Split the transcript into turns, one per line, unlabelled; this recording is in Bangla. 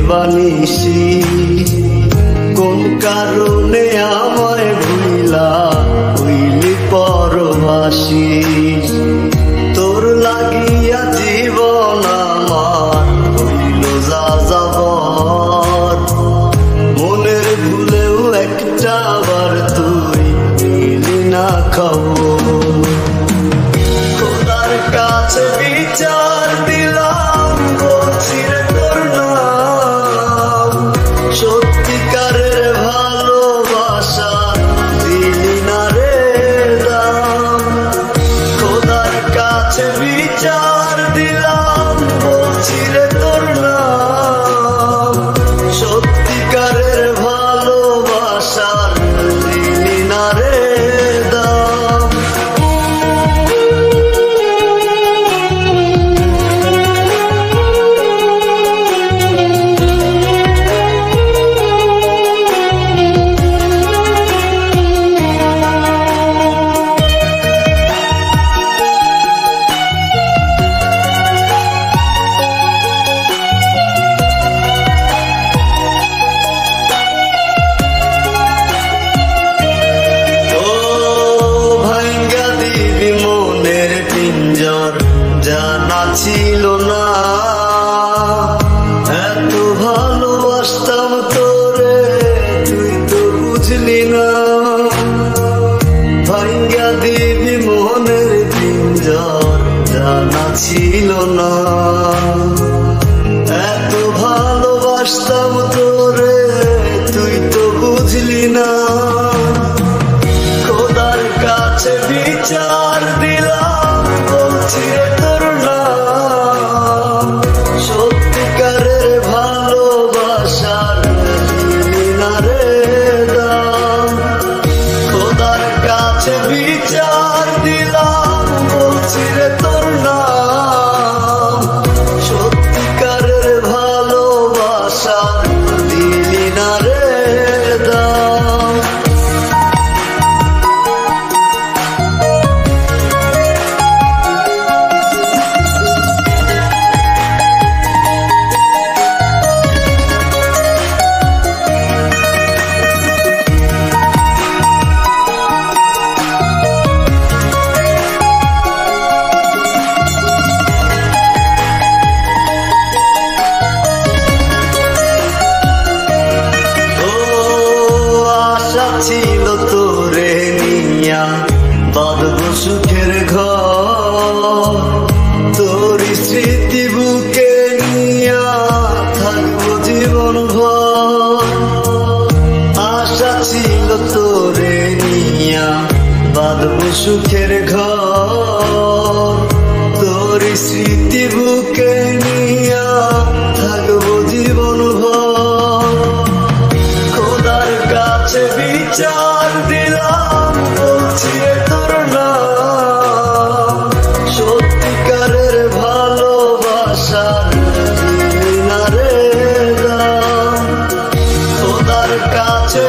বানিসি কোন কারণে আমায় ভুইলা হইলি পরবাসী তোর লাগিয়া জীবন আমার হইল যাযাবর মনের ভুলেও একটা বার তুই নিলি না খবর খোদার কাছে বিচার দিলাম বলছি রে তোর নাম সত্যিকারের ভালোবাসা দিলি না রে দাম খোদার কাছে বিচার দিলাম বলছি রে তোর নাম সত্যিকারের ভালোবাসা দিলি না রে দাম জানা ছিল না এত ভালোবাসতাম তোরে তুই তো বুঝলি না ভাঙ্গা দিবি মনের পিঞ্জর জানা ছিল না এত ভালোবাসতাম তোরে তুই তো বুঝলি না খোদার কাছে বিচার দিলাম বলছি রে তোর নাম সত্যিকারের ভালোবাসার দিলি না রে দাম খোদার কাছে বিচার দিলাম বলছি রে তোর নাম সত্যিকারের ভালোবাসার দিলি না রে দাম ছিল তোরে নিয়া বাঁধব সুখের ঘর তোর স্মৃতি বুকে নিয়া থাকবো জীবন ভর আশা ছিল তোরে নিয়া বাঁধব সুখের ঘর তোর স্মৃতি বুকে নিয়া থাকবো জীবন ভর খোদার কাছে বিচার দিলাম বলছি রে তোর নাম সত্যিকারের ভালোবাসা দিলি না রে দাম খোদার কাছে